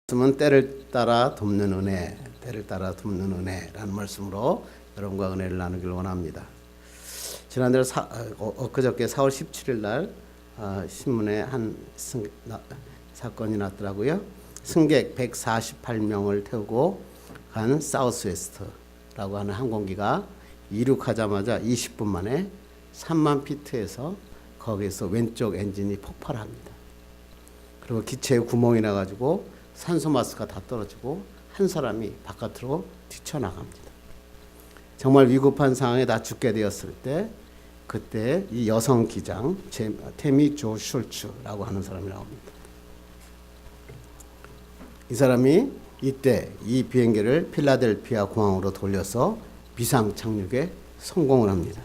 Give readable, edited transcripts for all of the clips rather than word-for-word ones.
말씀은 때를 따라 돕는 은혜, 때를 따라 돕는 은혜라는 말씀으로 여러분과 은혜를 나누길 원합니다. 지난달 엊그저께 4월 17일 날 신문에 한 사건이 났더라고요. 승객 148명을 태우고 간 사우스웨스트라고 하는 항공기가 이륙하자마자 20분 만에 3만 피트에서 거기에서 왼쪽 엔진이 폭발합니다. 그리고 기체에 구멍이 나가지고 산소 마스크가 다 떨어지고 한 사람이 바깥으로 뛰쳐나갑니다. 정말 위급한 상황에 다 죽게 되었을 때 그때 이 여성 기장 테미 조 슐츠라고 하는 사람이 나옵니다. 이 사람이 이때 이 비행기를 필라델피아 공항으로 돌려서 비상 착륙에 성공을 합니다.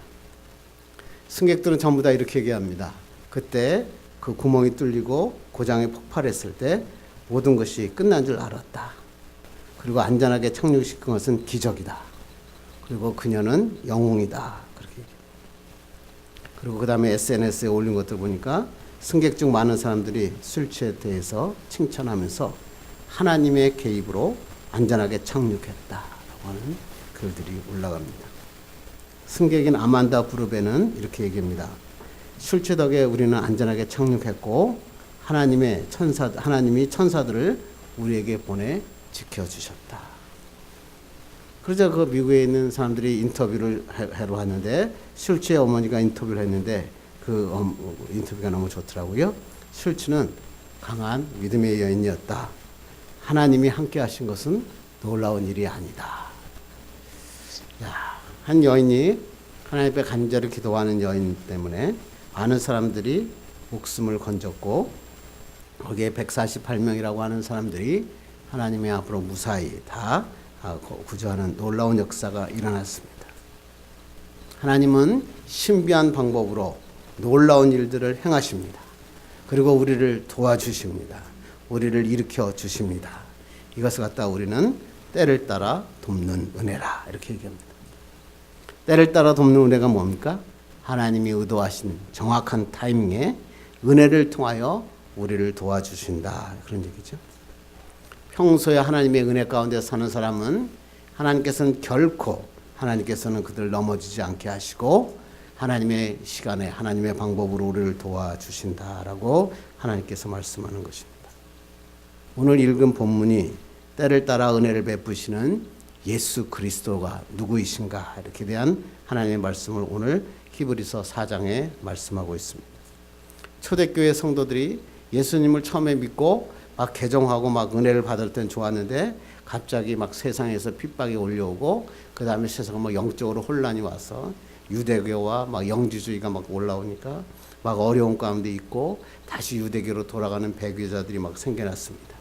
승객들은 전부 다 이렇게 얘기합니다. 그때 그 구멍이 뚫리고 고장이 폭발했을 때 모든 것이 끝난 줄 알았다. 그리고 안전하게 착륙시킨 것은 기적이다. 그리고 그녀는 영웅이다. 그렇게 얘기합니다. 그리고 그 다음에 SNS에 올린 것들 보니까 승객 중 많은 사람들이 술취에 대해서 칭찬하면서 하나님의 개입으로 안전하게 착륙했다라고 하는 글들이 올라갑니다. 승객인 아만다 브루베는 이렇게 얘기합니다. 술취 덕에 우리는 안전하게 착륙했고 하나님이 천사들을 우리에게 보내 지켜주셨다. 그러자 그 미국에 있는 사람들이 인터뷰를 하러 왔는데 슐츠의 어머니가 인터뷰를 했는데 그 인터뷰가 너무 좋더라고요. 슐츠는 강한 믿음의 여인이었다. 하나님이 함께 하신 것은 놀라운 일이 아니다. 한 여인이 하나님 앞에 간절히 기도하는 여인 때문에 많은 사람들이 목숨을 건졌고 거기에 148명이라고 하는 사람들이 하나님의 앞으로 무사히 다 구조하는 놀라운 역사가 일어났습니다. 하나님은 신비한 방법으로 놀라운 일들을 행하십니다. 그리고 우리를 도와주십니다. 우리를 일으켜 주십니다. 이것을 갖다 우리는 때를 따라 돕는 은혜라 이렇게 얘기합니다. 때를 따라 돕는 은혜가 뭡니까? 하나님이 의도하신 정확한 타이밍에 은혜를 통하여 우리를 도와주신다 그런 얘기죠. 평소에 하나님의 은혜 가운데 사는 사람은 하나님께서는 그들 넘어지지 않게 하시고 하나님의 시간에 하나님의 방법으로 우리를 도와주신다라고 하나님께서 말씀하는 것입니다. 오늘 읽은 본문이 때를 따라 은혜를 베푸시는 예수 그리스도가 누구이신가 이렇게 대한 하나님의 말씀을 오늘 히브리서 4장에 말씀하고 있습니다. 초대교회 성도들이 예수님을 처음에 믿고 막 개종하고 막 은혜를 받을 땐 좋았는데 갑자기 막 세상에서 핍박이 올려오고 그 다음에 세상은 뭐 영적으로 혼란이 와서 유대교와 막 영지주의가 막 올라오니까 막 어려운 가운데 있고 다시 유대교로 돌아가는 배교자들이 막 생겨났습니다.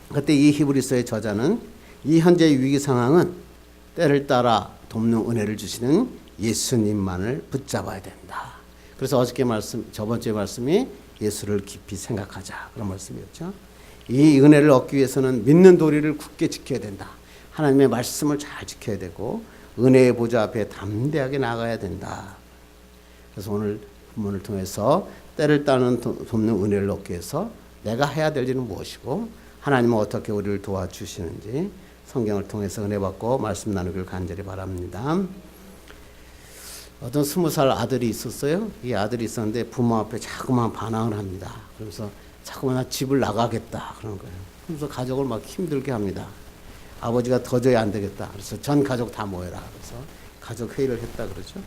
그때 이 히브리서의 저자는 이 현재의 위기 상황은 때를 따라 돕는 은혜를 주시는 예수님만을 붙잡아야 된다. 그래서 저번 주에 말씀이 예수를 깊이 생각하자 그런 말씀이었죠. 이 은혜를 얻기 위해서는 믿는 도리를 굳게 지켜야 된다. 하나님의 말씀을 잘 지켜야 되고 은혜의 보좌 앞에 담대하게 나가야 된다. 그래서 오늘 본문을 통해서 때를 따는 돕는 은혜를 얻기 위해서 내가 해야 될 일은 무엇이고 하나님은 어떻게 우리를 도와주시는지 성경을 통해서 은혜 받고 말씀 나누길 간절히 바랍니다. 어떤 20살 아들이 있었어요. 이 아들이 있었는데 부모 앞에 자꾸만 반항을 합니다. 그러면서 자꾸만 나 집을 나가겠다 그런 거예요. 그래서 가족을 막 힘들게 합니다. 아버지가 도저히 안 되겠다. 그래서 전 가족 다 모여라. 그래서 가족 회의를 했다 그러죠.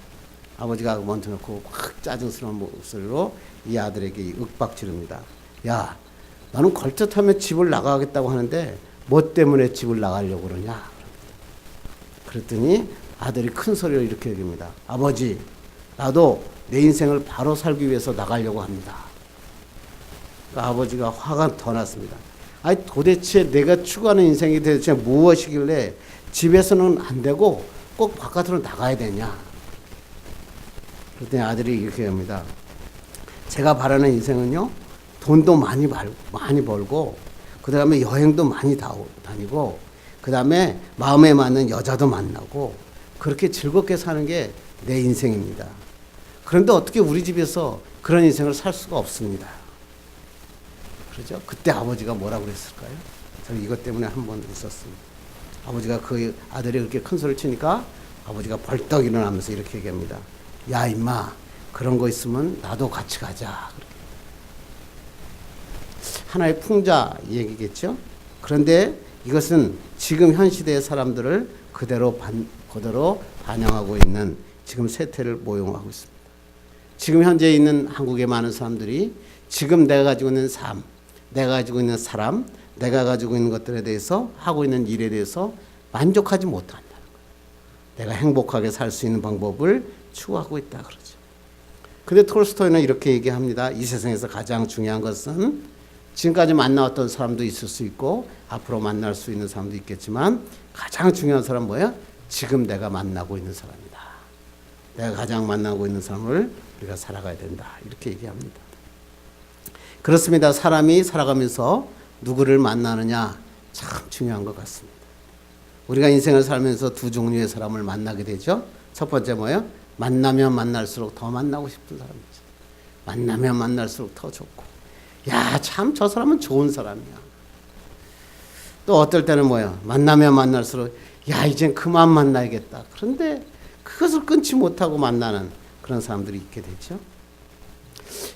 아버지가 먼저 놓고 확 짜증스러운 목소리로 이 아들에게 윽박 지릅니다. 야, 나는 걸젓하면 집을 나가겠다고 하는데 뭐 때문에 집을 나가려고 그러냐. 그랬더니 아들이 큰 소리로 이렇게 얘기합니다. 아버지, 나도 내 인생을 바로 살기 위해서 나가려고 합니다. 그러니까 아버지가 화가 더 났습니다. 아니 도대체 내가 추구하는 인생이 도대체 무엇이길래 집에서는 안 되고 꼭 바깥으로 나가야 되냐. 그랬더니 아들이 이렇게 합니다. 제가 바라는 인생은요. 돈도 많이 벌고 그 다음에 여행도 많이 다니고 그 다음에 마음에 맞는 여자도 만나고 그렇게 즐겁게 사는 게 내 인생입니다. 그런데 어떻게 우리 집에서 그런 인생을 살 수가 없습니다. 그러죠? 그때 아버지가 뭐라고 그랬을까요? 저는 이것 때문에 한 번 있었습니다. 아버지가 그 아들이 그렇게 큰 소리를 치니까 아버지가 벌떡 일어나면서 이렇게 얘기합니다. 야 임마, 그런 거 있으면 나도 같이 가자. 하나의 풍자 얘기겠죠. 그런데 이것은 지금 현 시대의 사람들을 그대로 반영하고 있는 지금 세태를 모형하고 있습니다. 지금 현재 있는 한국의 많은 사람들이 지금 내가 가지고 있는 삶, 내가 가지고 있는 사람, 내가 가지고 있는 것들에 대해서 하고 있는 일에 대해서 만족하지 못한다는 거예요. 내가 행복하게 살 수 있는 방법을 추구하고 있다 그러죠. 근데 톨스토이는 이렇게 얘기합니다. 이 세상에서 가장 중요한 것은 지금까지 만나왔던 사람도 있을 수 있고 앞으로 만날 수 있는 사람도 있겠지만 가장 중요한 사람은 뭐야? 지금 내가 만나고 있는 사람이다. 내가 가장 만나고 있는 사람을 우리가 살아가야 된다. 이렇게 얘기합니다. 그렇습니다. 사람이 살아가면서 누구를 만나느냐 참 중요한 것 같습니다. 우리가 인생을 살면서 두 종류의 사람을 만나게 되죠. 첫 번째 뭐예요? 만나면 만날수록 더 만나고 싶은 사람이죠. 만나면 만날수록 더 좋고, 야, 참 저 사람은 좋은 사람이야. 또 어떨 때는 뭐예요? 만나면 만날수록 야, 이젠 그만 만나야겠다. 그런데 그것을 끊지 못하고 만나는 그런 사람들이 있게 되죠.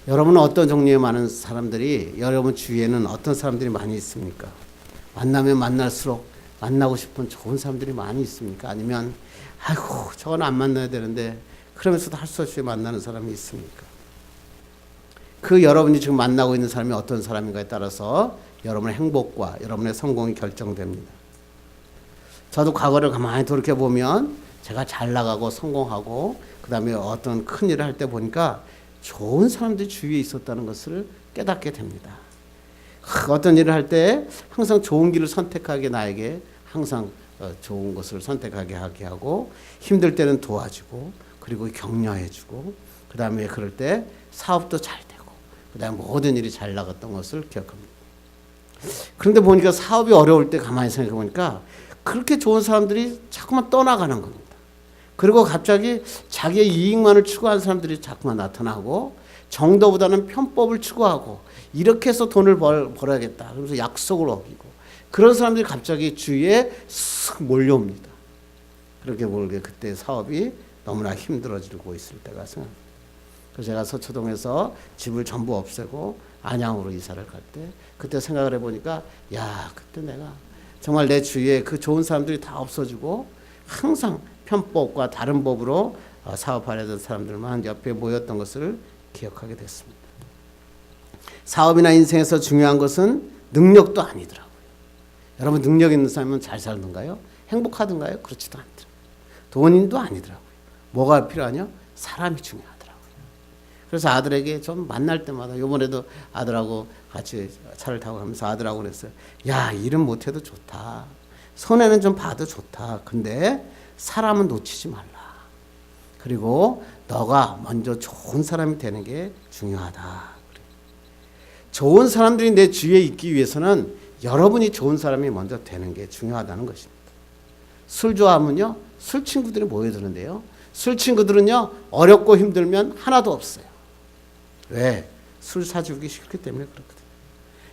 여러분은 어떤 종류의 많은 사람들이, 여러분 주위에는 어떤 사람들이 많이 있습니까? 만나면 만날수록 만나고 싶은 좋은 사람들이 많이 있습니까? 아니면 아이고 저건 안 만나야 되는데 그러면서도 할 수 없이 만나는 사람이 있습니까? 그 여러분이 지금 만나고 있는 사람이 어떤 사람인가에 따라서 여러분의 행복과 여러분의 성공이 결정됩니다. 저도 과거를 가만히 돌이켜보면 제가 잘 나가고 성공하고 그 다음에 어떤 큰 일을 할 때 보니까 좋은 사람들이 주위에 있었다는 것을 깨닫게 됩니다. 어떤 일을 할 때 항상 좋은 길을 선택하게 나에게 항상 좋은 것을 선택하게 하게 하고 힘들 때는 도와주고 그리고 격려해주고 그 다음에 그럴 때 사업도 잘 되고 그 다음에 모든 일이 잘 나갔던 것을 기억합니다. 그런데 보니까 사업이 어려울 때 가만히 생각해 보니까 그렇게 좋은 사람들이 자꾸만 떠나가는 겁니다. 그리고 갑자기 자기의 이익만을 추구하는 사람들이 자꾸만 나타나고 정도보다는 편법을 추구하고 이렇게 해서 돈을 벌어야겠다. 그러면서 약속을 어기고 그런 사람들이 갑자기 주위에 쓱 몰려옵니다. 그렇게 모르게 그때 사업이 너무나 힘들어지고 있을 때가 생각납니다. 그래서 제가 서초동에서 집을 전부 없애고 안양으로 이사를 갈 때 그때 생각을 해보니까 야, 그때 내가 정말 내 주위에 그 좋은 사람들이 다 없어지고 항상 편법과 다른 법으로 사업하려던 사람들만 옆에 모였던 것을 기억하게 됐습니다. 사업이나 인생에서 중요한 것은 능력도 아니더라고요. 여러분 능력 있는 사람은 잘 살던가요? 행복하던가요? 그렇지도 않더라고요. 돈인도 아니더라고요. 뭐가 필요하냐? 사람이 중요하더라고요. 그래서 아들에게 좀 만날 때마다 이번에도 아들하고 같이 차를 타고 가면서 아들하고 그랬어요. 야, 일은 못해도 좋다. 손해는 좀 봐도 좋다. 근데 사람은 놓치지 말라. 그리고 너가 먼저 좋은 사람이 되는 게 중요하다. 좋은 사람들이 내 주위에 있기 위해서는 여러분이 좋은 사람이 먼저 되는 게 중요하다는 것입니다. 술 좋아하면요, 술 친구들이 모여드는데요. 술 친구들은요, 어렵고 힘들면 하나도 없어요. 왜? 술 사주기 싫기 때문에 그렇거든요.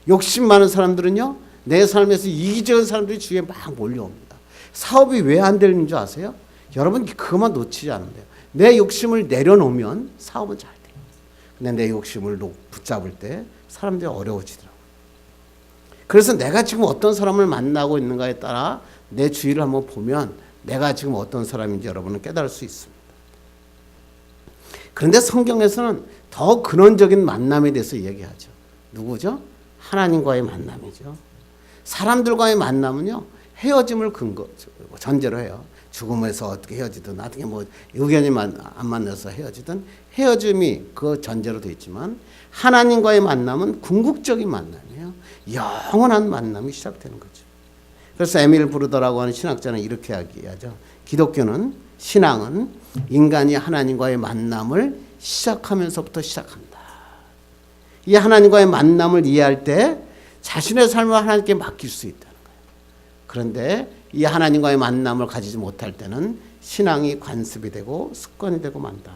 욕심 많은 사람들은요, 내 삶에서 이기적인 사람들이 주위에 막 몰려옵니다. 사업이 왜 안 되는 줄 아세요? 여러분 그것만 놓치지 않으면 돼요. 내 욕심을 내려놓으면 사업은 잘 돼요. 근데 내 욕심을 붙잡을 때 사람들이 어려워지더라고요. 그래서 내가 지금 어떤 사람을 만나고 있는가에 따라 내 주위를 한번 보면 내가 지금 어떤 사람인지 여러분은 깨달을 수 있습니다. 그런데 성경에서는 더 근원적인 만남에 대해서 얘기하죠. 누구죠? 하나님과의 만남이죠. 사람들과의 만남은요, 헤어짐을 전제로 해요. 죽음에서 어떻게 헤어지든 나중에 뭐 의견이 안 만나서 헤어지든 헤어짐이 그 전제로 되어 있지만 하나님과의 만남은 궁극적인 만남이에요. 영원한 만남이 시작되는 거죠. 그래서 에밀 브루더라고 하는 신학자는 이렇게 이야기하죠. 기독교는, 신앙은 인간이 하나님과의 만남을 시작하면서부터 시작한다. 이 하나님과의 만남을 이해할 때 자신의 삶을 하나님께 맡길 수 있다는 거예요. 그런데 이 하나님과의 만남을 가지지 못할 때는 신앙이 관습이 되고 습관이 되고 만다.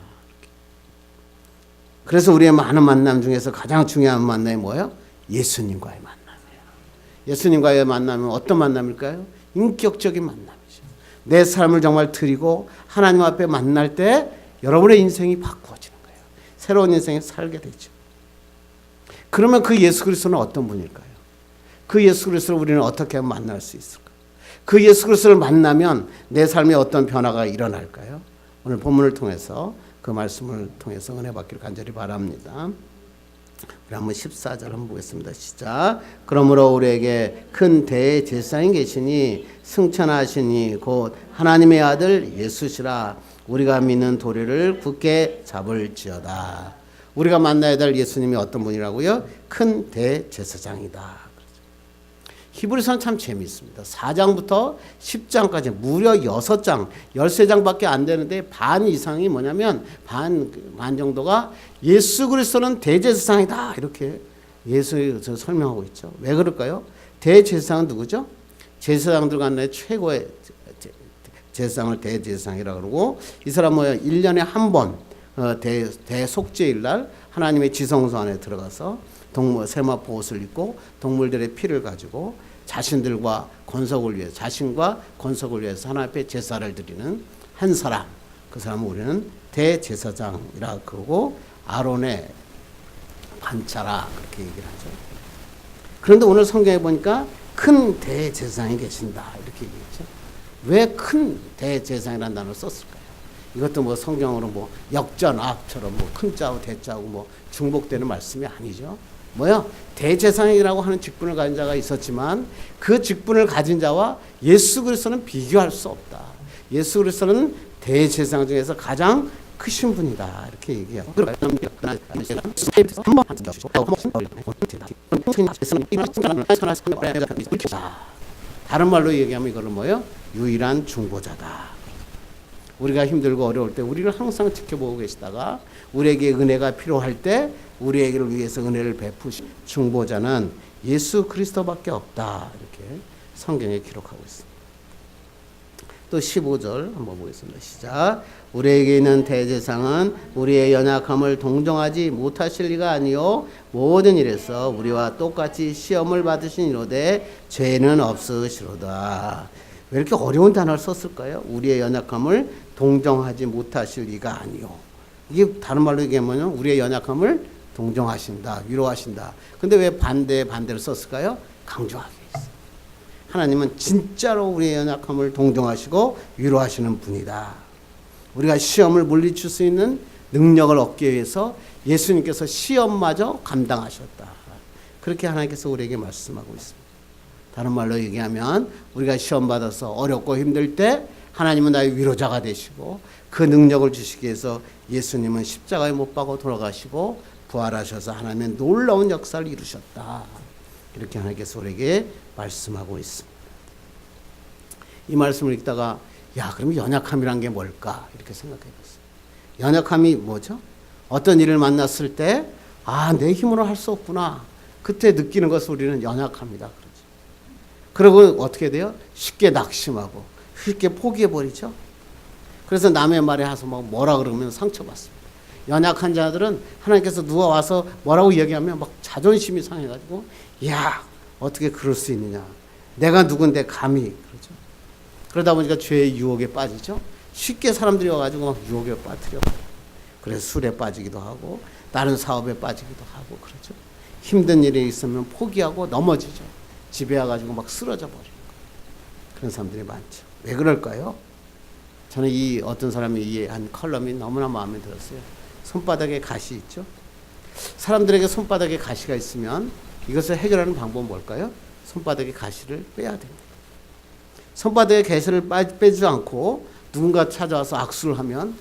그래서 우리의 많은 만남 중에서 가장 중요한 만남이 뭐예요? 예수님과의 만남이에요. 예수님과의 만남은 어떤 만남일까요? 인격적인 만남이죠. 내 삶을 정말 드리고 하나님 앞에 만날 때 여러분의 인생이 바꾸어지는 거예요. 새로운 인생을 살게 되죠. 그러면 그 예수 그리스도는 어떤 분일까요? 그 예수 그리스도를 우리는 어떻게 하면 만날 수 있을까요? 그 예수 그리스도를 만나면 내 삶에 어떤 변화가 일어날까요? 오늘 본문을 통해서 그 말씀을 통해서 은혜 받기를 간절히 바랍니다. 우리 한번 14절 한번 보겠습니다. 시작. 그러므로 우리에게 큰 대제사장이 계시니 승천하시니 곧 하나님의 아들 예수시라. 우리가 믿는 도리를 굳게 잡을지어다. 우리가 만나야 될 예수님이 어떤 분이라고요? 큰 대제사장이다. 히브리서는 참 재미있습니다. 4장부터 10장까지 무려 6장, 13장밖에 안 되는데 반 이상이 뭐냐면 반 정도가 예수 그리스도는 대제사장이다. 이렇게 설명하고 있죠. 왜 그럴까요? 대제사장은 누구죠? 제사장들 가운데 최고의 제사장을 대제사장이라고 그러고 이 사람은 뭐예요? 1년에 한 번 대속죄일 날 하나님의 지성소 안에 들어가서 세마포 옷을 입고 동물들의 피를 가지고 자신과 권속을 위해서 하나님 앞에 제사를 드리는 한 사람, 그 사람은 우리는 대제사장이라 그러고 아론의 반차라 그렇게 얘기를 하죠. 그런데 오늘 성경에 보니까 큰 대제사장이 계신다 이렇게 얘기했죠. 왜 큰 대제사장이라는 단어를 썼을까요? 이것도 뭐 성경으로 뭐 역전압처럼 뭐 큰 자하고 대자하고 뭐 중복되는 말씀이 아니죠. 뭐야? 대제사장이라고 하는 직분을 가진 자가 있었지만 그 직분을 가진 자와 예수 그리스도는 비교할 수 없다. 예수 그리스도는 대제사장 중에서 가장 크신 분이다. 이렇게 얘기해요. 다른 말로 얘기하면 이거는 뭐예요? 유일한 중보자다. 우리가 힘들고 어려울 때 우리를 항상 지켜보고 계시다가 우리에게 은혜가 필요할 때 우리에게를 위해서 은혜를 베푸신 중보자는 예수 그리스도밖에 없다. 이렇게 성경에 기록하고 있습니다. 또 15절 한번 보겠습니다. 시작. 우리에게 있는 대제사장은 우리의 연약함을 동정하지 못하실 리가 아니요 모든 일에서 우리와 똑같이 시험을 받으시니로되 죄는 없으시로다. 왜 이렇게 어려운 단어를 썼을까요? 우리의 연약함을 동정하지 못하실 리가 아니요. 이게 다른 말로 얘기하면 우리의 연약함을 동정하신다, 위로하신다. 근데 왜 반대를 썼을까요? 강조하기 위해서. 하나님은 진짜로 우리의 연약함을 동정하시고 위로하시는 분이다. 우리가 시험을 물리칠 수 있는 능력을 얻기 위해서 예수님께서 시험마저 감당하셨다. 그렇게 하나님께서 우리에게 말씀하고 있습니다. 다른 말로 얘기하면 우리가 시험 받아서 어렵고 힘들 때 하나님은 나의 위로자가 되시고 그 능력을 주시기 위해서 예수님은 십자가에 못 박아 돌아가시고 부활하셔서 하나님의 놀라운 역사를 이루셨다. 이렇게 하나님께서 우리에게 말씀하고 있습니다. 이 말씀을 읽다가 그럼 연약함이란 게 뭘까? 이렇게 생각해 봤어요. 연약함이 뭐죠? 어떤 일을 만났을 때 내 힘으로 할 수 없구나. 그때 느끼는 것을 우리는 연약합니다. 그리고 어떻게 돼요? 쉽게 낙심하고 쉽게 포기해버리죠. 그래서 남의 말에 와서 뭐라 그러면 상처받습니다. 연약한 자들은 하나님께서 누가 와서 뭐라고 얘기하면 막 자존심이 상해가지고 어떻게 그럴 수 있느냐. 내가 누군데 감히 그러죠. 그러다 보니까 죄의 유혹에 빠지죠. 쉽게 사람들이 와가지고 막 유혹에 빠뜨려버려요. 그래서 술에 빠지기도 하고 다른 사업에 빠지기도 하고 그러죠. 힘든 일이 있으면 포기하고 넘어지죠. 집에 와가지고 막 쓰러져 버리는 거예요. 그런 사람들이 많죠. 왜 그럴까요? 저는 이 어떤 사람이 이 한 컬럼이 너무나 마음에 들었어요. 손바닥에 가시 있죠. 사람들에게 손바닥에 가시가 있으면 이것을 해결하는 방법은 뭘까요? 손바닥에 가시를 빼야 됩니다. 손바닥에 가시를 빼지 않고 누군가 찾아와서 악수를 하면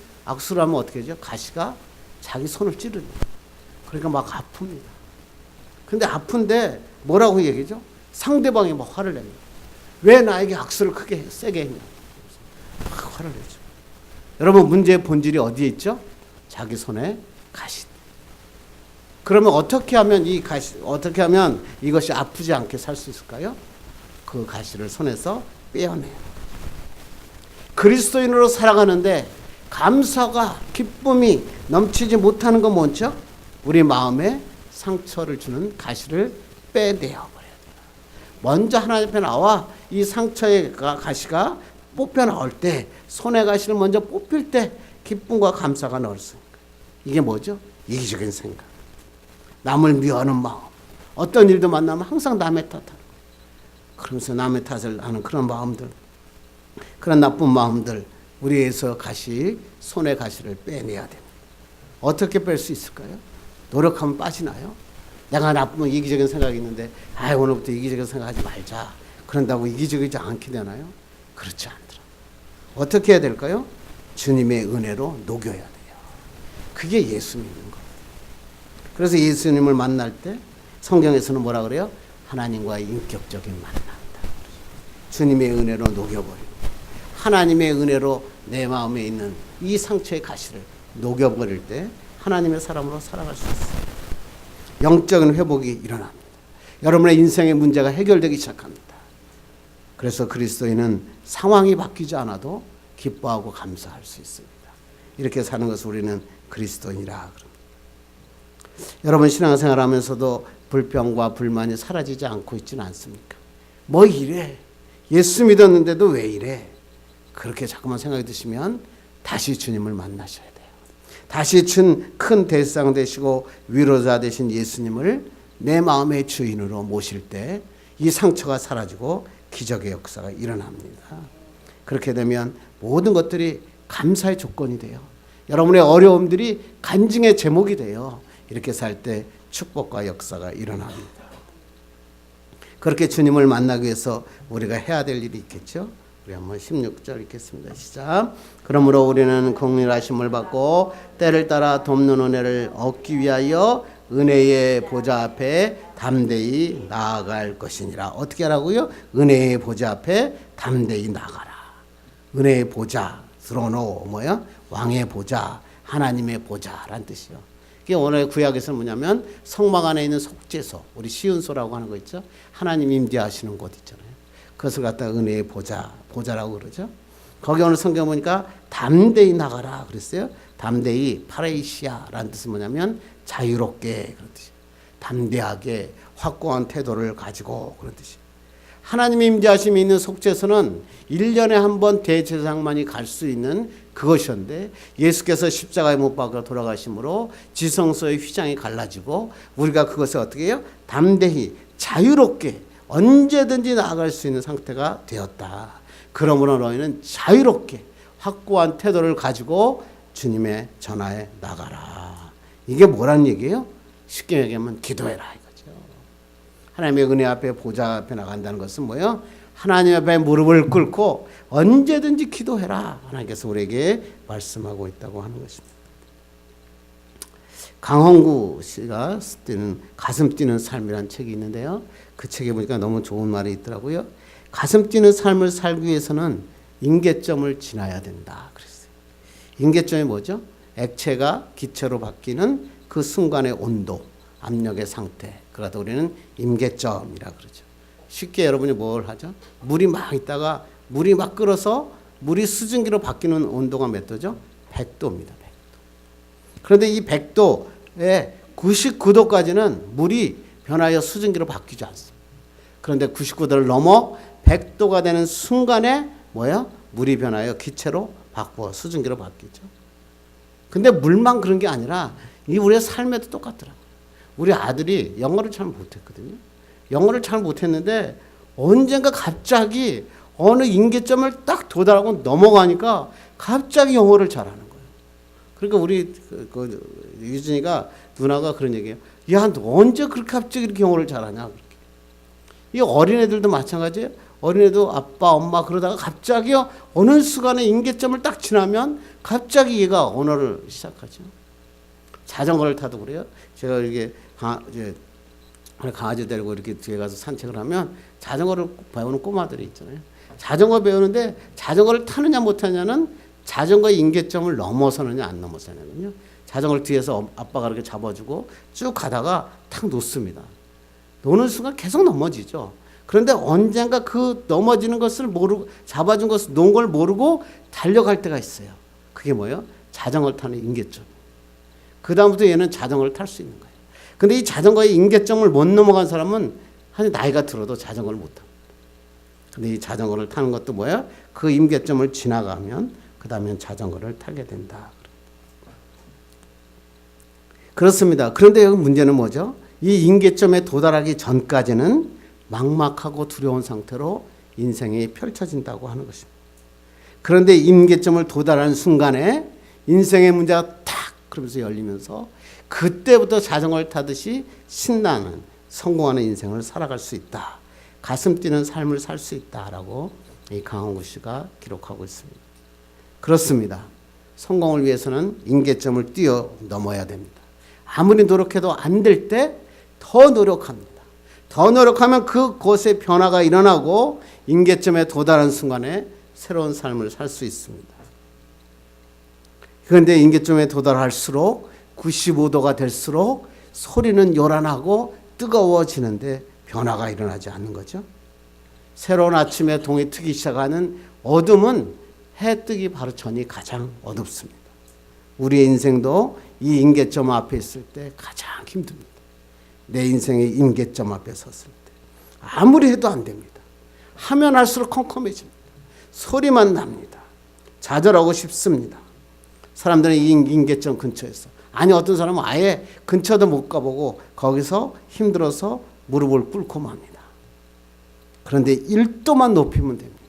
어떻게 되죠? 가시가 자기 손을 찌릅니다. 그러니까 막 아픕니다. 근데 아픈데 뭐라고 얘기죠? 상대방이 막 화를 냅니다. 왜 나에게 악수를 크게 세게 했냐? 막 화를 내죠. 여러분 문제의 본질이 어디에 있죠? 자기 손에 가시. 그러면 어떻게 하면 이것이 아프지 않게 살 수 있을까요? 그 가시를 손에서 빼어내요. 그리스도인으로 살아가는데 감사가 기쁨이 넘치지 못하는 건 뭐죠? 우리 마음에 상처를 주는 가시를 빼내어 버려야 돼요. 먼저 하나님 앞에 나와 이 상처의 가시가 뽑혀 나올 때, 손의 가시를 먼저 뽑힐 때 기쁨과 감사가 나왔으니까. 이게 뭐죠? 이기적인 생각, 남을 미워하는 마음, 어떤 일도 만나면 항상 남의 탓하는, 그러면서 남의 탓을 하는 그런 마음들, 그런 나쁜 마음들, 우리에서 손의 가시를 빼내야 됩니다. 어떻게 뺄 수 있을까요? 노력하면 빠지나요? 내가 나쁘면 이기적인 생각이 있는데, 오늘부터 이기적인 생각하지 말자, 그런다고 이기적이지 않게 되나요? 그렇지 않더라. 어떻게 해야 될까요? 주님의 은혜로 녹여야 돼요. 그게 예수 믿는 겁니다. 그래서 예수님을 만날 때 성경에서는 뭐라 그래요? 하나님과의 인격적인 만남이다. 주님의 은혜로 녹여버리고, 하나님의 은혜로 내 마음에 있는 이 상처의 가시를 녹여버릴 때 하나님의 사람으로 살아갈 수 있어요. 영적인 회복이 일어납니다. 여러분의 인생의 문제가 해결되기 시작합니다. 그래서 그리스도인은 상황이 바뀌지 않아도 기뻐하고 감사할 수 있습니다. 이렇게 사는 것을 우리는 그리스도인이라 그럽니다. 여러분 신앙생활 하면서도 불평과 불만이 사라지지 않고 있지는 않습니까? 뭐 이래? 예수 믿었는데도 왜 이래? 그렇게 자꾸만 생각이 드시면 다시 주님을 만나셔야 돼요. 다시 큰 대상 되시고 위로자 되신 예수님을 내 마음의 주인으로 모실 때 이 상처가 사라지고 기적의 역사가 일어납니다. 그렇게 되면 모든 것들이 감사의 조건이 돼요. 여러분의 어려움들이 간증의 제목이 돼요. 이렇게 살 때 축복과 역사가 일어납니다. 그렇게 주님을 만나기 위해서 우리가 해야 될 일이 있겠죠. 우리 한번 16절 읽겠습니다. 시작. 그러므로 우리는 긍휼하심을 받고 때를 따라 돕는 은혜를 얻기 위하여 은혜의 보좌 앞에 담대히 나아갈 것이니라. 어떻게 하라고요? 은혜의 보좌 앞에 담대히 나가라. 은혜의 보좌, 스로노 뭐야? 왕의 보좌, 하나님의 보좌란 뜻이요. 이게 오늘 구약에서는 뭐냐면 성막 안에 있는 속죄소, 우리 시은소라고 하는 거 있죠. 하나님 임재하시는 곳 있잖아요. 그것을 갖다가 은혜의 보좌라고 그러죠. 거기 오늘 성경 보니까 담대히 나가라 그랬어요. 담대히 파레이시아라는 뜻은 뭐냐면 자유롭게 그런 뜻이에요. 담대하게 확고한 태도를 가지고 그런 뜻이에요. 하나님 임재하심이 있는 속죄소는 1년에 한 번 대제사장만이 갈 수 있는 그것이었는데, 예수께서 십자가에 못 박아 돌아가심으로 지성소의 휘장이 갈라지고 우리가 그것을 어떻게 해요? 담대히 자유롭게 언제든지 나아갈 수 있는 상태가 되었다. 그러므로 너희는 자유롭게 확고한 태도를 가지고 주님의 전하에 나가라. 이게 뭐란 얘기예요? 쉽게 얘기하면 기도해라 이거죠. 하나님의 은혜 앞에 보좌 앞에 나간다는 것은 뭐예요? 하나님 앞에 무릎을 꿇고 언제든지 기도해라. 하나님께서 우리에게 말씀하고 있다고 하는 것입니다. 강헌구 씨가 쓰는 가슴 뛰는 삶이라는 책이 있는데요. 그 책에 보니까 너무 좋은 말이 있더라고요. 가슴 뛰는 삶을 살기 위해서는 임계점을 지나야 된다 그랬어요. 임계점이 뭐죠? 액체가 기체로 바뀌는 그 순간의 온도, 압력의 상태. 그러다 우리는 임계점이라 그러죠. 쉽게 여러분이 뭘 하죠? 물이 막 있다가 물이 막 끓어서 물이 수증기로 바뀌는 온도가 몇 도죠? 100도입니다. 100도. 그런데 이 100도에 99도까지는 물이 변하여 수증기로 바뀌지 않습니다. 그런데 99도를 넘어 100도가 되는 순간에 뭐예요? 물이 변하여 기체로 바꾸어 수증기로 바뀌죠. 근데 물만 그런 게 아니라 이 우리의 삶에도 똑같더라고요. 우리 아들이 영어를 잘 못했거든요. 영어를 잘 못했는데 언젠가 갑자기 어느 임계점을 딱 도달하고 넘어가니까 갑자기 영어를 잘하는 거예요. 그러니까 우리 유진이가 누나가 그런 얘기해요. 야, 너 언제 그렇게 갑자기 이렇게 영어를 잘하냐? 그렇게. 이 어린애들도 마찬가지예요. 어린애도 아빠, 엄마 그러다가 갑자기 어느 순간에 임계점을 딱 지나면 갑자기 얘가 언어를 시작하죠. 자전거를 타도 그래요. 제가 이렇게 강아지 데리고 이렇게 뒤에 가서 산책을 하면 자전거를 배우는 꼬마들이 있잖아요. 자전거 배우는데 자전거를 타느냐 못하느냐는 자전거의 임계점을 넘어서느냐 안 넘어서느냐거든요. 자전거를 뒤에서 아빠가 이렇게 잡아주고 쭉 가다가 탁 놓습니다. 노는 순간 계속 넘어지죠. 그런데 언젠가 그 넘어지는 것을 모르고 잡아준 것을 놓은 걸 모르고 달려갈 때가 있어요. 그게 뭐예요? 자전거를 타는 임계점. 그 다음부터 얘는 자전거를 탈 수 있는 거예요. 근데 이 자전거의 임계점을 못 넘어간 사람은 아니 나이가 들어도 자전거를 못 탑니다. 근데 이 자전거를 타는 것도 뭐야? 그 임계점을 지나가면 그 다음엔 자전거를 타게 된다. 그렇습니다. 그런데 여기 문제는 뭐죠? 이 임계점에 도달하기 전까지는 막막하고 두려운 상태로 인생이 펼쳐진다고 하는 것입니다. 그런데 임계점을 도달하는 순간에 인생의 문제가 탁 그러면서 열리면서 그때부터 자전거를 타듯이 신나는 성공하는 인생을 살아갈 수 있다. 가슴 뛰는 삶을 살 수 있다라고 이 강원구 씨가 기록하고 있습니다. 그렇습니다. 성공을 위해서는 임계점을 뛰어넘어야 됩니다. 아무리 노력해도 안 될 때 더 노력합니다. 더 노력하면 그곳에 변화가 일어나고 임계점에 도달한 순간에 새로운 삶을 살 수 있습니다. 그런데 임계점에 도달할수록 95도가 될수록 소리는 요란하고 뜨거워지는데 변화가 일어나지 않는 거죠. 새로운 아침에 동이 트기 시작하는 어둠은 해 뜨기 바로 전이 가장 어둡습니다. 우리의 인생도 이 임계점 앞에 있을 때 가장 힘듭니다. 내 인생의 임계점 앞에 섰을 때 아무리 해도 안 됩니다. 하면 할수록 컴컴해집니다. 소리만 납니다. 좌절하고 싶습니다. 사람들은 이 임계점 근처에서 아니 어떤 사람은 아예 근처도 못 가보고 거기서 힘들어서 무릎을 꿇고 맙니다. 그런데 1도만 높이면 됩니다.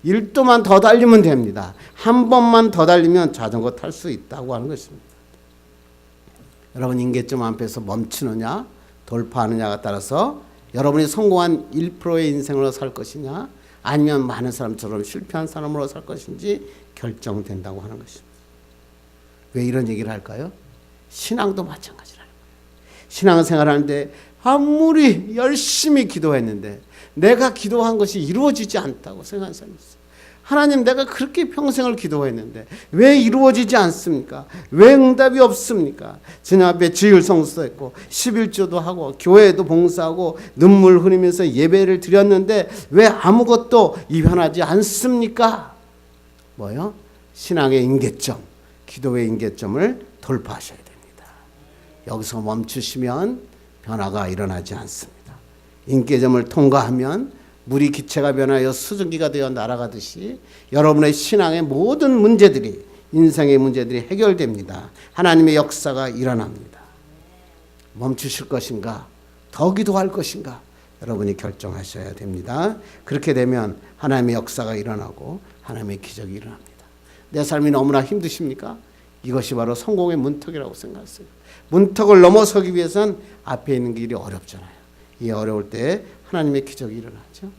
1도만 더 달리면 됩니다. 한 번만 더 달리면 자전거 탈 수 있다고 하는 것입니다. 여러분 임계점 앞에서 멈추느냐 돌파하느냐가 따라서 여러분이 성공한 1%의 인생으로 살 것이냐 아니면 많은 사람처럼 실패한 사람으로 살 것인지 결정된다고 하는 것입니다. 왜 이런 얘기를 할까요? 신앙도 마찬가지라는 거예요. 신앙생활 하는데 아무리 열심히 기도했는데 내가 기도한 것이 이루어지지 않다고 생각하는 사람이 있어요. 하나님 내가 그렇게 평생을 기도했는데 왜 이루어지지 않습니까? 왜 응답이 없습니까? 주님 앞에 주일 성수도 했고 11조도 하고 교회도 봉사하고 눈물 흘리면서 예배를 드렸는데 왜 아무것도 일어나지 않습니까? 뭐요? 신앙의 임계점, 기도의 임계점을 돌파하셔야 됩니다. 여기서 멈추시면 변화가 일어나지 않습니다. 임계점을 통과하면 물이 기체가 변하여 수증기가 되어 날아가듯이 여러분의 신앙의 모든 문제들이 인생의 문제들이 해결됩니다. 하나님의 역사가 일어납니다. 멈추실 것인가? 더 기도할 것인가? 여러분이 결정하셔야 됩니다. 그렇게 되면 하나님의 역사가 일어나고 하나님의 기적이 일어납니다. 내 삶이 너무나 힘드십니까? 이것이 바로 성공의 문턱이라고 생각하세요. 문턱을 넘어서기 위해서는 앞에 있는 길이 어렵잖아요. 이 어려울 때 하나님의 기적이 일어나죠.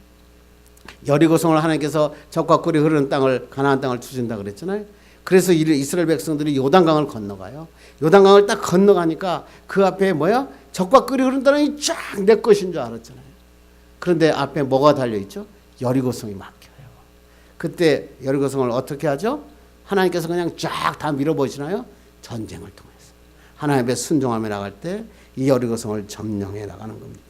여리고성을 하나님께서 적과 꿀이 흐르는 땅을 가나안 땅을 주신다 그랬잖아요. 그래서 이스라엘 백성들이 요단강을 건너가요. 요단강을 딱 건너가니까 그 앞에 뭐야? 적과 꿀이 흐르는 땅이 쫙 내 것인 줄 알았잖아요. 그런데 앞에 뭐가 달려있죠? 여리고성이 막혀요. 그때 여리고성을 어떻게 하죠? 하나님께서 그냥 쫙 다 밀어버리시나요? 전쟁을 통해서. 하나님 앞에 순종하며 나갈 때 이 여리고성을 점령해 나가는 겁니다.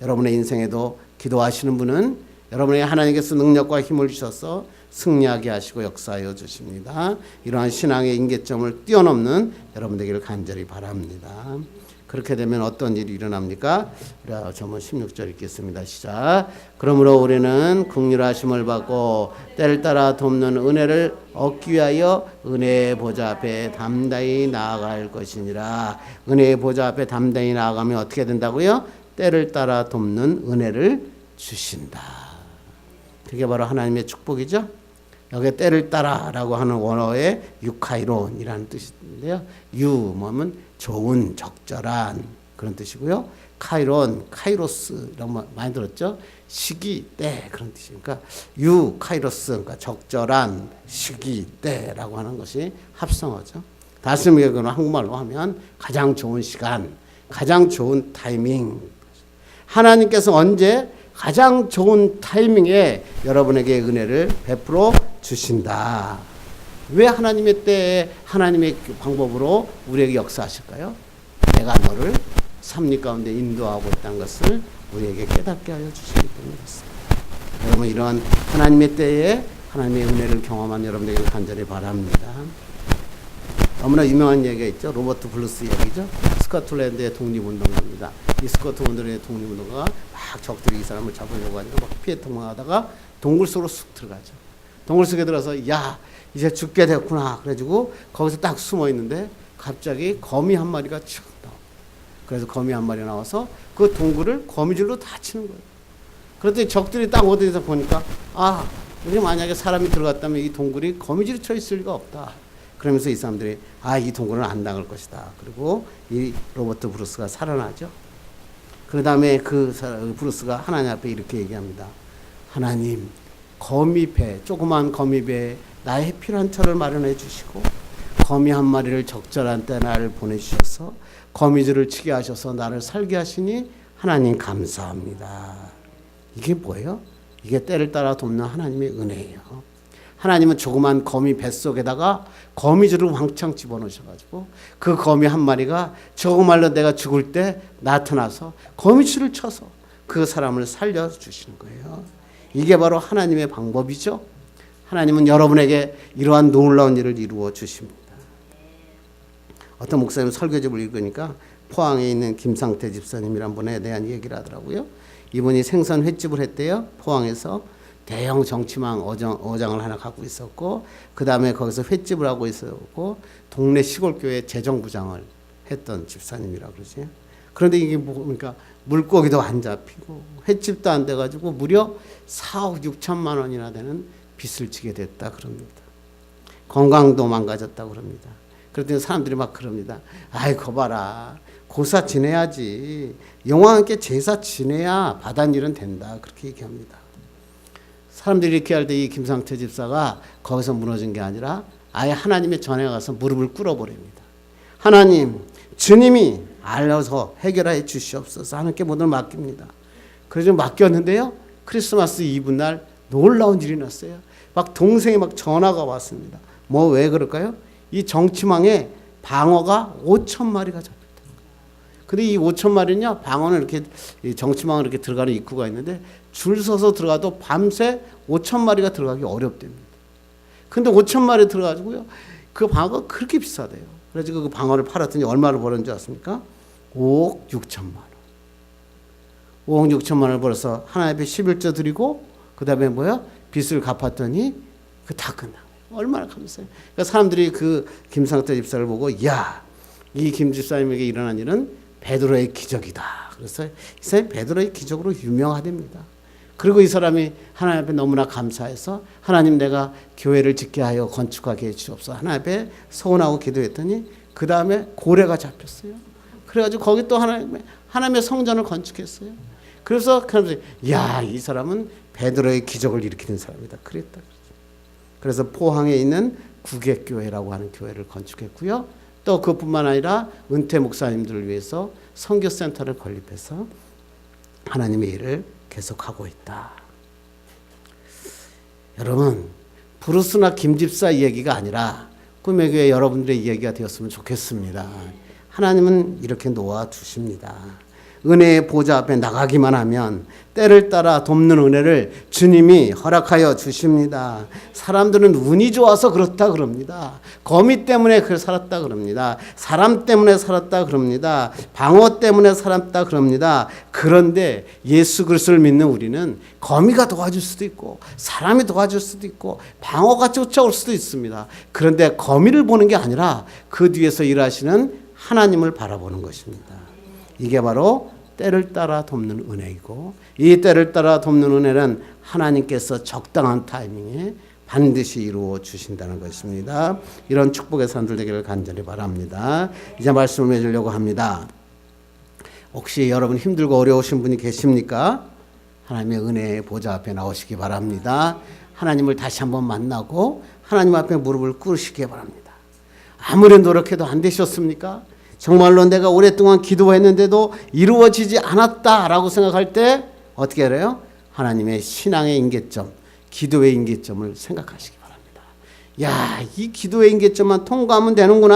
여러분의 인생에도 기도하시는 분은 여러분에게 하나님께서 능력과 힘을 주셔서 승리하게 하시고 역사하여 주십니다. 이러한 신앙의 임계점을 뛰어넘는 여러분 되기를 간절히 바랍니다. 그렇게 되면 어떤 일이 일어납니까? 전문 16절 읽겠습니다. 시작. 그러므로 우리는 긍휼하심을 받고 때를 따라 돕는 은혜를 얻기 위하여 은혜의 보좌 앞에 담대히 나아갈 것이니라. 은혜의 보좌 앞에 담대히 나아가면 어떻게 된다고요? 때를 따라 돕는 은혜를 주신다. 그게 바로 하나님의 축복이죠. 여기 때를 따라라고 하는 원어의 유카이론이라는 뜻인데요. 유 뭐면 좋은 적절한 그런 뜻이고요. 카이론 카이로스 이런 거 많이 들었죠. 시기 때 그런 뜻이니까 유 카이로스 그러니까 적절한 시기 때라고 하는 것이 합성어죠. 다시 한국말로 하면 가장 좋은 시간, 가장 좋은 타이밍. 하나님께서 언제 가장 좋은 타이밍에 여러분에게 은혜를 베풀어 주신다. 왜 하나님의 때에 하나님의 방법으로 우리에게 역사하실까요? 내가 너를 섭리 가운데 인도하고 있다는 것을 우리에게 깨닫게 하여 주시기 때문에 그렇습니다. 여러분 이러한 하나님의 때에 하나님의 은혜를 경험한 여러분에게 간절히 바랍니다. 너무나 유명한 얘기가 있죠. 로버트 블루스 얘기죠. 스코틀랜드의 독립운동가입니다. 이 스코틀랜드의 독립운동가가 막 적들이 이 사람을 잡으려고 하니까 막 피해 통망하다가 동굴 속으로 쑥 들어가죠. 동굴 속에 들어서 야 이제 죽게 됐구나. 그래가지고 거기서 딱 숨어 있는데 갑자기 거미 한 마리가 쭉 나와. 그래서 거미 한 마리 나와서 그 동굴을 거미줄로 다 치는 거예요. 그랬더니 적들이 딱 어디서 보니까 우리 만약에 사람이 들어갔다면 이 동굴이 거미줄이 쳐 있을 리가 없다. 그러면서 이 사람들이 이 동굴은 안 당할 것이다. 그리고 이 로버트 브루스가 살아나죠. 그 다음에 그 브루스가 하나님 앞에 이렇게 얘기합니다. 하나님, 거미배, 조그만 거미배에 나의 필요한 터를 마련해 주시고 거미 한 마리를 적절한 때 나를 보내주셔서 거미줄을 치게 하셔서 나를 살게 하시니 하나님 감사합니다. 이게 뭐예요? 이게 때를 따라 돕는 하나님의 은혜예요. 하나님은 조그만 거미 뱃속에다가 거미줄을 왕창 집어넣으셔가지고 그 거미 한 마리가 정말로 내가 죽을 때 나타나서 거미줄을 쳐서 그 사람을 살려주시는 거예요. 이게 바로 하나님의 방법이죠. 하나님은 여러분에게 이러한 놀라운 일을 이루어 주십니다. 어떤 목사님 설교집을 읽으니까 포항에 있는 김상태 집사님이란 분에 대한 얘기를 하더라고요. 이분이 생선 횟집을 했대요. 포항에서 대형 정치망 어장을 하나 갖고 있었고 그 다음에 거기서 횟집을 하고 있었고 동네 시골교회 재정부장을 했던 집사님이라 그러지. 그런데 이게 그러니까 물고기도 안 잡히고 횟집도 안 돼가지고 무려 4억 6천만 원이나 되는 빚을 지게 됐다 그럽니다. 건강도 망가졌다 그럽니다. 그랬더니 사람들이 막 그럽니다. 거 봐라. 고사 지내야지. 영화 함께 제사 지내야 바닷일은 된다. 그렇게 얘기합니다. 사람들이 이렇게 할 때 이 김상태 집사가 거기서 무너진 게 아니라 아예 하나님의 전에 가서 무릎을 꿇어버립니다. 하나님, 주님이 알아서 해결해 주시옵소서. 하나님께 모든 맡깁니다. 그래서 맡겼는데요. 크리스마스 이브 날 놀라운 일이 났어요. 막 동생이 막 전화가 왔습니다. 왜 그럴까요? 이 정치망에 방어가 5천 마리가 잡혔다. 근데 이 5천 마리냐 방어는 이렇게 정치망을 이렇게 들어가는 입구가 있는데 줄 서서 들어가도 밤새 5천 마리가 들어가기 어렵답니다. 근데 5천 마리 들어가지고요. 그 방어가 그렇게 비싸대요. 그래서 그 방어를 팔았더니 얼마를 벌었는지 아십니까? 5억 6천만 원. 5억 6천만 원을 벌어서 하나님 앞에 11조 드리고 그 다음에 빚을 갚았더니 그 다 끝나. 얼마나 감사해요. 그러니까 사람들이 그 김상태 집사를 보고 이 김 집사님에게 일어난 일은 베드로의 기적이다. 그래서 이 사람이 베드로의 기적으로 유명하답니다. 그리고 이 사람이 하나님 앞에 너무나 감사해서 하나님 내가 교회를 짓게 하여 건축하게 해주옵소서. 하나님 앞에 서원하고 기도했더니 그 다음에 고래가 잡혔어요. 그래가지고 거기 또 하나님의 성전을 건축했어요. 그래서 이 사람은 베드로의 기적을 일으키는 사람이다. 그랬다. 그래서 포항에 있는 구객교회라고 하는 교회를 건축했고요. 또 그뿐만 아니라 은퇴 목사님들을 위해서 선교센터를 건립해서 하나님의 일을 계속하고 있다. 여러분, 브루스나 김집사 얘기가 아니라 꿈의 교회 여러분들의 얘기가 되었으면 좋겠습니다. 하나님은 이렇게 놓아주십니다. 은혜의 보좌 앞에 나가기만 하면 때를 따라 돕는 은혜를 주님이 허락하여 주십니다. 사람들은 운이 좋아서 그렇다 그럽니다. 거미 때문에 살았다 그럽니다. 사람 때문에 살았다 그럽니다. 방어 때문에 살았다 그럽니다. 그런데 예수 그리스도를 믿는 우리는 거미가 도와줄 수도 있고 사람이 도와줄 수도 있고 방어가 쫓아올 수도 있습니다. 그런데 거미를 보는 게 아니라 그 뒤에서 일하시는 하나님을 바라보는 것입니다. 이게 바로 때를 따라 돕는 은혜이고 이 때를 따라 돕는 은혜는 하나님께서 적당한 타이밍에 반드시 이루어 주신다는 것입니다. 이런 축복의 사람들 되기를 간절히 바랍니다. 이제 말씀을 맺으려고 합니다. 혹시 여러분 힘들고 어려우신 분이 계십니까? 하나님의 은혜의 보좌 앞에 나오시기 바랍니다. 하나님을 다시 한번 만나고 하나님 앞에 무릎을 꿇으시기 바랍니다. 아무리 노력해도 안 되셨습니까? 정말로 내가 오랫동안 기도했는데도 이루어지지 않았다라고 생각할 때 어떻게 해요? 하나님의 신앙의 임계점, 기도의 임계점을 생각하시기 바랍니다. 이 기도의 임계점만 통과하면 되는구나.